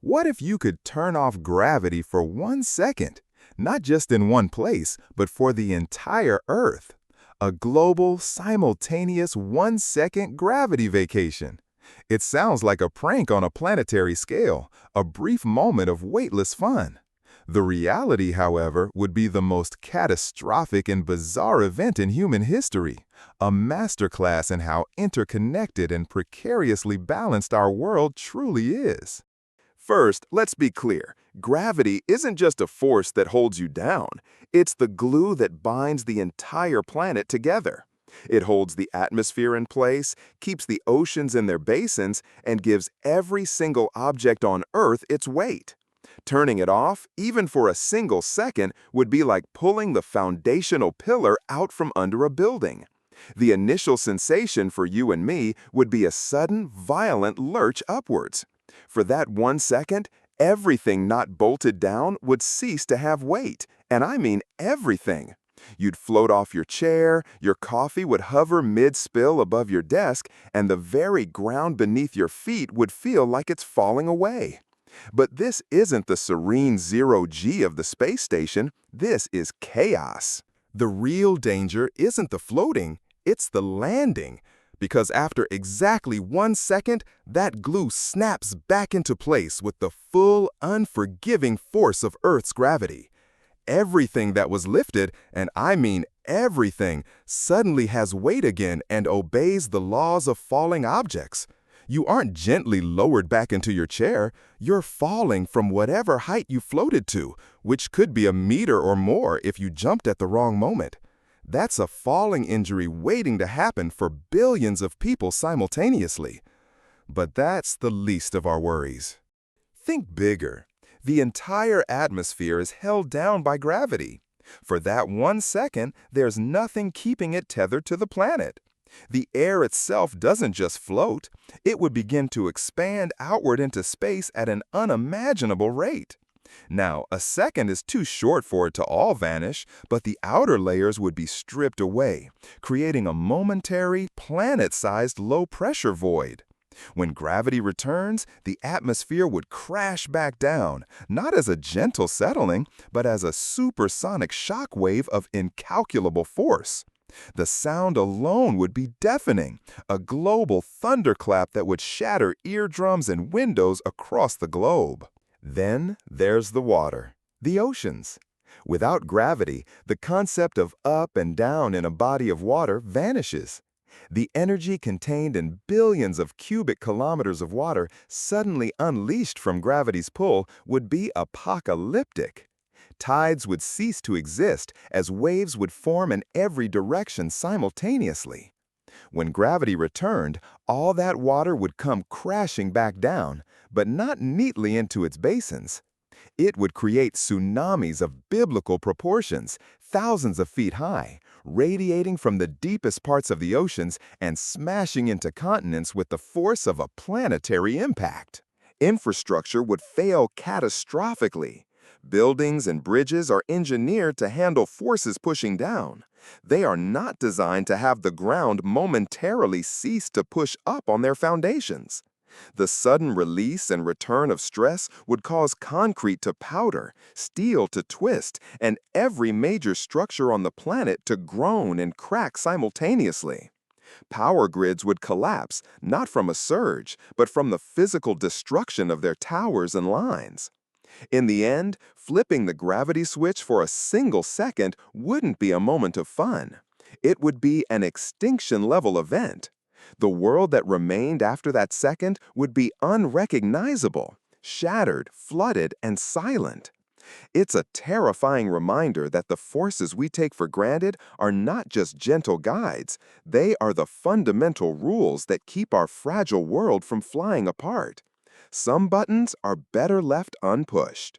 What if you could turn off gravity for 1 second? Not just in one place, but for the entire Earth. A global, simultaneous 1 second gravity vacation. It sounds like a prank on a planetary scale, a brief moment of weightless fun. The reality, however, would be the most catastrophic and bizarre event in human history, a masterclass in how interconnected and precariously balanced our world truly is. First, let's be clear. Gravity isn't just a force that holds you down. It's the glue that binds the entire planet together. It holds the atmosphere in place, keeps the oceans in their basins, and gives every single object on Earth its weight. Turning it off, even for a single second, would be like pulling the foundational pillar out from under a building. The initial sensation for you and me would be a sudden, violent lurch upwards. For that 1 second, everything not bolted down would cease to have weight, and I mean everything. You'd float off your chair, your coffee would hover mid-spill above your desk, and the very ground beneath your feet would feel like it's falling away. But this isn't the serene zero-G of the space station. This is chaos. The real danger isn't the floating, it's the landing. Because after exactly 1 second, that glue snaps back into place with the full, unforgiving force of Earth's gravity. Everything that was lifted, and I mean everything, suddenly has weight again and obeys the laws of falling objects. You aren't gently lowered back into your chair, you're falling from whatever height you floated to, which could be a meter or more if you jumped at the wrong moment. That's a falling injury waiting to happen for billions of people simultaneously. But that's the least of our worries. Think bigger. The entire atmosphere is held down by gravity. For that 1 second, there's nothing keeping it tethered to the planet. The air itself doesn't just float, it would begin to expand outward into space at an unimaginable rate. Now, a second is too short for it to all vanish, but the outer layers would be stripped away, creating a momentary, planet-sized low-pressure void. When gravity returns, the atmosphere would crash back down, not as a gentle settling, but as a supersonic shock wave of incalculable force. The sound alone would be deafening, a global thunderclap that would shatter eardrums and windows across the globe. Then there's the water, the oceans. Without gravity, the concept of up and down in a body of water vanishes. The energy contained in billions of cubic kilometers of water suddenly unleashed from gravity's pull would be apocalyptic. Tides would cease to exist as waves would form in every direction simultaneously. When gravity returned, all that water would come crashing back down, but not neatly into its basins. It would create tsunamis of biblical proportions, thousands of feet high, radiating from the deepest parts of the oceans and smashing into continents with the force of a planetary impact. Infrastructure would fail catastrophically. Buildings and bridges are engineered to handle forces pushing down. They are not designed to have the ground momentarily cease to push up on their foundations. The sudden release and return of stress would cause concrete to powder, steel to twist, and every major structure on the planet to groan and crack simultaneously. Power grids would collapse, not from a surge, but from the physical destruction of their towers and lines. In the end, flipping the gravity switch for a single second wouldn't be a moment of fun. It would be an extinction-level event. The world that remained after that second would be unrecognizable, shattered, flooded, and silent. It's a terrifying reminder that the forces we take for granted are not just gentle guides. They are the fundamental rules that keep our fragile world from flying apart. Some buttons are better left unpushed.